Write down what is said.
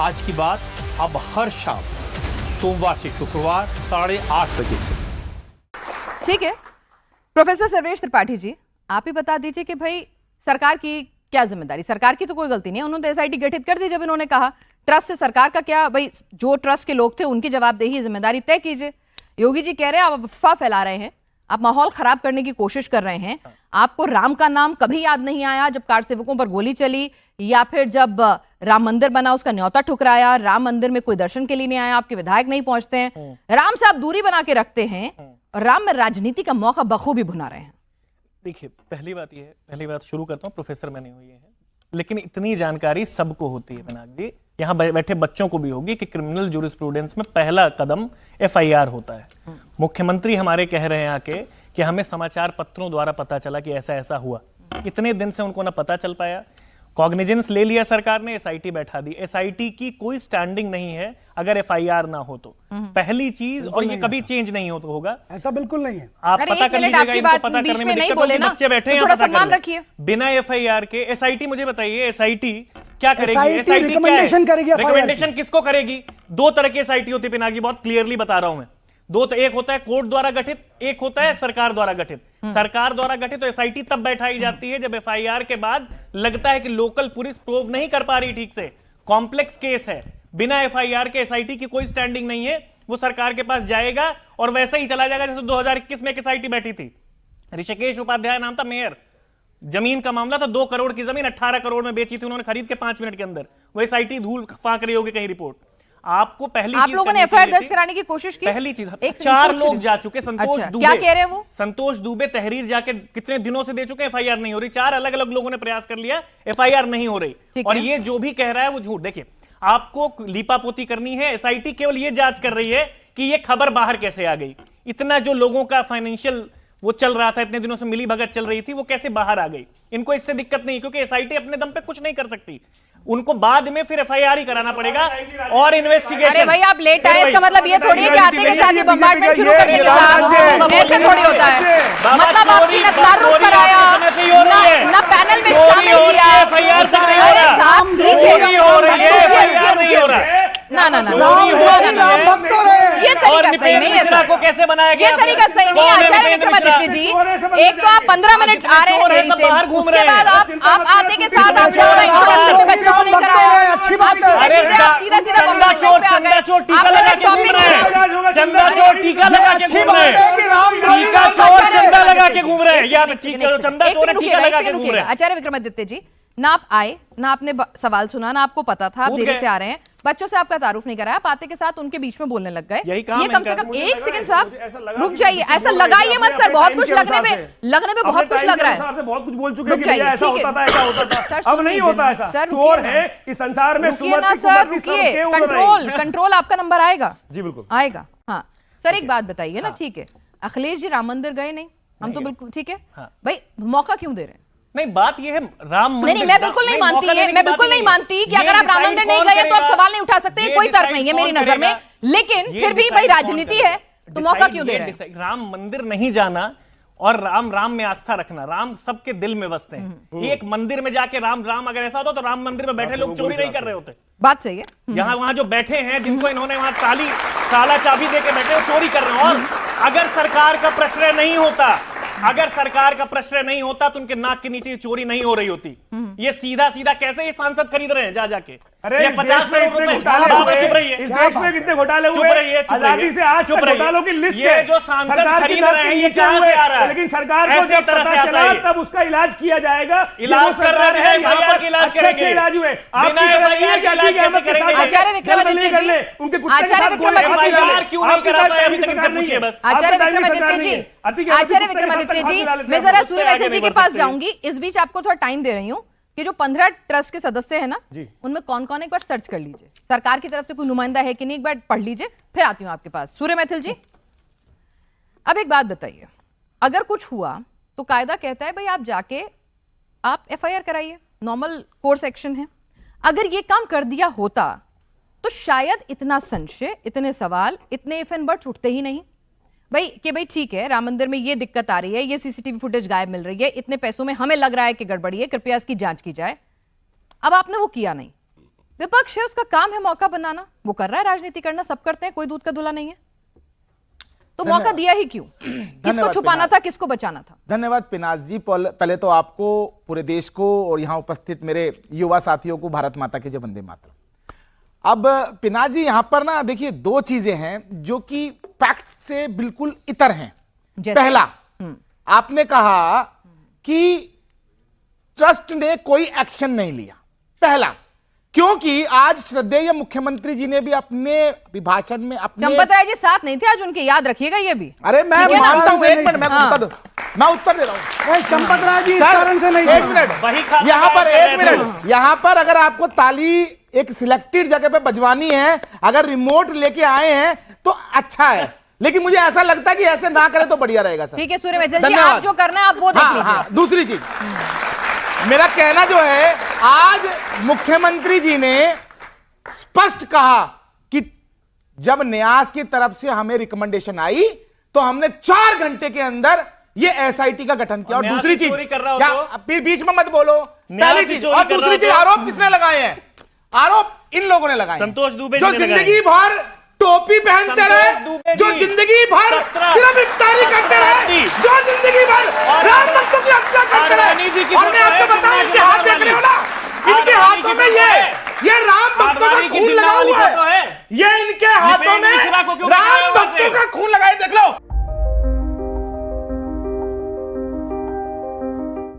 आज की बात अब हर शाम सोमवार से शुक्रवार 8:30 बजे से। ठीक है, प्रोफेसर सर्वेश त्रिपाठी जी, आप ही बता दीजिए कि भाई सरकार की क्या जिम्मेदारी? सरकार की तो कोई गलती नहीं है, उन्होंने एसआईटी गठित कर दी जब इन्होंने कहा। ट्रस्ट से सरकार का क्या? भाई जो ट्रस्ट के लोग थे उनकी जवाबदेही, जिम्मेदारी तय कीजिए। योगी जी कह रहे हैं आप अफवाह फैला रहे हैं, आप माहौल खराब करने की कोशिश कर रहे हैं। आपको राम का नाम कभी याद नहीं आया जब कार सेवकों पर गोली चली, या फिर जब राम मंदिर बना उसका न्योता ठुकराया, राम मंदिर में कोई दर्शन के लिए नहीं आया, आपके विधायक नहीं पहुंचते हैं, राम से आप दूरी बना के रखते हैं और राम में राजनीति का मौका बखूबी भुना रहे हैं। देखिए, पहली बात शुरू करता हूँ, प्रोफेसर मैंने हुई है, लेकिन इतनी जानकारी सबको होती है पिनाक जी, यहाँ बैठे बच्चों को भी होगी कि क्रिमिनल जूरिस्प्रूडेंस में पहला कदम एफआईआर होता है। मुख्यमंत्री हमारे कह रहे हैं आके कि हमें समाचार पत्रों द्वारा पता चला कि ऐसा ऐसा हुआ। इतने दिन से उनको ना पता चल पाया। कॉग्निजेंस ले लिया सरकार ने, एसआईटी बैठा दी। एसआईटी की कोई स्टैंडिंग नहीं है अगर एफआईआर ना हो तो, पहली चीज। और ये कभी चेंज नहीं होगा, ऐसा बिल्कुल नहीं है। आप पता कर लीजिएगा, इनको पता करने में दिक्कत होगी, बच्चे बैठे हैं, पता कर लीजिए बिना एफआईआर के। एसआईटी मुझे बताइए, एसआईटी क्या करेगी? एसआईटी रिकमेंडेशन करेगी। रिकमेंडेशन किसको करेगी? दो तरह की एसआईटी होती है पिनाक जी, बहुत क्लियरली बता रहा हूं मैं। दो तो, एक होता है कोर्ट द्वारा गठित, एक होता है सरकार द्वारा गठित। सरकार द्वारा गठित तो एसआईटी तब बैठाई जाती है जब एफआईआर के बाद लगता है कि लोकल पुलिस प्रूव नहीं कर पा रही ठीक से, कॉम्प्लेक्स केस है। बिना एफआईआर के एसआईटी की कोई स्टैंडिंग नहीं है, वो सरकार के पास जाएगा और वैसे ही चला जाएगा जैसे 2021 में एक एसआईटी बैठी थी। ऋषिकेश उपाध्याय नाम था मेयर, जमीन का मामला था, 2 करोड़ की जमीन 18 करोड़ में बेची थी उन्होंने, खरीद के 5 मिनट के अंदर। वो एसआईटी धूल फांक रही होगी कहीं रिपोर्ट। आपको पहली आप लोगों ने एफआईआर दर्ज कराने की कोशिश की? पहली चीज, 4 लोग जा चुके। संतोष दुबे, क्या कह रहे हैं वो? संतोष दुबे तहरीर जाके कितने दिनों से दे चुके, एफआईआर नहीं हो रही। 4 अलग अलग लोगों ने प्रयास कर लिया, एफआईआर नहीं हो रही। और ये जो भी कह रहा है वो झूठ। देखिए, आपको लीपापोती करनी है, एसआईटी केवल ये जांच कर रही है कि ये खबर बाहर कैसे आ गई। इतना जो लोगों का फाइनेंशियल वो चल रहा था, इतने दिनों से मिली भगत चल रही थी, वो कैसे बाहर आ गई। इनको इससे दिक्कत नहीं, क्योंकि एसआईटी अपने दम पे कुछ नहीं कर सकती, उनको बाद में फिर एफआईआर ही कराना पड़ेगा और इन्वेस्टिगेशन। अरे भाई आप लेट आए, इसका मतलब ये थोड़ी है कि आते के साथ ही बम्बार्डमेंट शुरू करने के साथ ऐसे थोड़ी होता है। मतलब आपकी न तारुफ कराया, ना पैनल में शामिल किया। एफआईआर से नहीं हो रहा, चोरी हो रही है, एफआईआर नहीं हो रहा। ना ना ना, ये और तरीका सही नहीं है। मिश्रा को कैसे बनाया गया? ये तरीका सही नहीं है आचार्य विक्रमादित्य जी। एक तो आप 15 मिनट आ रहे हैं देरी से, उसके बाद आप आते के साथ आप बच्चों को नहीं कराया। अच्छी बात है। अरे चंदा चोर टीका लगा के घूम रहे हैं, चंदा चोर टीका लगा के घूम रहे हैं, टीका चोर चंदा लगा के घूम रहे हैं, या चंदा चोर टीका लगा के घूम रहे हैं। आचार्य विक्रमादित्य जी, ना आप आए, ना आपने सवाल सुना, ना आपको पता था, आप देरी से आ रहे हैं, बच्चों से आपका तारुफ नहीं कराया, पाते के साथ उनके बीच में बोलने लग गए। ये कम से कम 1 सेकंड साहब रुक जाइए, ऐसा लगाइए मत सर, बहुत कुछ लगने पे बहुत कुछ लग रहा है। बहुत कुछ बोल चुके हैं कि ऐसा होता था, ऐसा होता था, अब नहीं होता ऐसा। चोर है इस संसार में, कंट्रोल आपका नंबर आएगा जी, बिल्कुल आएगा। हाँ सर, एक बात बताइए ना, ठीक है अखिलेश जी राम मंदिर गए नहीं, हम तो बिल्कुल ठीक है भाई, मौका क्यों दे रहे हैं? नहीं, बात ये है राम मंदिर। नहीं, मैं बिल्कुल नहीं मानती है, मैं बिल्कुल नहीं मानती कि अगर आप राम मंदिर नहीं गए तो आप सवाल नहीं उठा सकते, कोई तर्क नहीं है मेरी नजर में। लेकिन फिर भी भाई राजनीति है तो मौका क्यों दे रहे हैं? राम मंदिर नहीं जाना और राम में आस्था रखना, राम सबके दिल में बसते हैं। एक मंदिर में जाके राम अगर ऐसा होता तो राम मंदिर में बैठे लोग चोरी नहीं कर रहे होते। बात सही है। यहाँ वहां जो बैठे हैं, जिनको इन्होंने वहां ताला चाबी देके बैठे, वो चोरी कर रहे हैं। और अगर सरकार का प्रश्रय नहीं होता, अगर सरकार का प्रश्रय नहीं होता तो उनके नाक के नीचे चोरी नहीं हो रही होती। ये सीधा कैसे ये सांसद खरीद रहे हैं जाके? अरे ये 50 करोड़ रुपए। चुप रहिए, इस देश में कितने घोटाले हुए? चुप रहिए, आजादी से आज तक घोटालों की लिस्ट है। ये जो सांसद खरीद रहे हैं, ये कहां से आ रहा है? लेकिन सरकार को जब पता चला तब उसका इलाज किया जाएगा। इलाज कर रहे हैं, एफआईआर के इलाज करेंगे। इलाज हुए बिना एफआईआर के इलाज कैसे करेंगे? आचार्य विक्रमादित्य जी, उनके आचार्य विक्रमादित्य जी क्यों नहीं करा पाए अभी तक? इनसे पूछिए बस। आचार्य विक्रमादित्य जी, मैं जरा सूर्य मैथिल जी के पास जाऊंगी। इस बीच आपको थोड़ा टाइम दे रही हूँ कि जो 15 ट्रस्ट के सदस्य हैं ना, उनमें कौन कौन है एक बार सर्च कर लीजिए, सरकार की तरफ से कोई नुमाइंदा है कि नहीं एक बार पढ़ लीजिए, फिर आती हूं आपके पास। सूर्य मैथिल जी, अब एक बात बताइए, अगर कुछ हुआ तो कायदा कहता है भाई आप जाके आप एफआईआर कराइए, नॉर्मल कोर्स एक्शन है। अगर ये काम कर दिया होता तो शायद इतना संशय, इतने सवाल, इतने इफ एंड बट्स उठते ही नहीं। भाई कि भाई ठीक है राम मंदिर में ये दिक्कत आ रही है, ये सीसीटीवी फुटेज गायब मिल रही है, इतने पैसों में हमें लग रहा है कि गड़बड़ी है, कृपया इसकी जांच की जाए। अब आपने वो किया नहीं, विपक्ष है, उसका काम है मौका बनाना, वो कर रहा है, राजनीति करना सब करते हैं, कोई दूध का दूल्हा नहीं है, तो मौका दिया ही क्यों? किसको छुपाना था, किसको बचाना था? धन्यवाद पिनाज जी। पहले तो आपको, पूरे देश को और यहां उपस्थित मेरे युवा साथियों को भारत माता की जय, वंदे मातरम। अब पिनाज जी यहां पर ना देखिए, दो चीजें हैं जो कि फैक्ट से बिल्कुल इतर हैं। पहला, आपने कहा कि ट्रस्ट ने कोई एक्शन नहीं लिया, पहला, क्योंकि आज श्रद्धेय मुख्यमंत्री जी ने भी अपने अभिभाषण में अपने चंपत राय जी साथ नहीं थे आज उनके, याद रखिएगा ये भी। अरे मैं मानता हूं, एक मिनट, मैं उत्तर दे रहा हूं। चंपत राय जी इस सर, कारण से नहीं, एक मिनट, यहाँ पर एक मिनट, यहाँ पर अगर आपको ताली एक सिलेक्टेड जगह पे बजवानी है, अगर रिमोट लेके आए हैं तो अच्छा है, लेकिन मुझे ऐसा लगता है कि ऐसे ना करें तो बढ़िया रहेगा सर। ठीक है सूर्य मित्तल जी, आप जो करना है आप वो देख लीजिए। दूसरी चीज, मेरा कहना जो है, आज मुख्यमंत्री जी ने स्पष्ट कहा कि जब न्यास की तरफ से हमें रिकमेंडेशन आई तो हमने 4 घंटे के अंदर ये एसआईटी का गठन किया। और दूसरी चीज, बीच में मत बोलो, पहली चीज, और दूसरी चीज, आरोप किसने लगाए हैं? आरोप इन लोगों ने लगाए, संतोष दुबे जो जिंदगी भर टोपी पहनते रहे, जो जिंदगी भर सिर्फ इफ्तारी करते रहे, जो जिंदगी भर राम भक्तों की हत्या करते रहे। और मैं आपको बताऊं, इनके हाथ देख रहे हो ना, इनके हाथों में ये राम भक्तों का खून लगा हुआ है, ये इनके हाथों में राम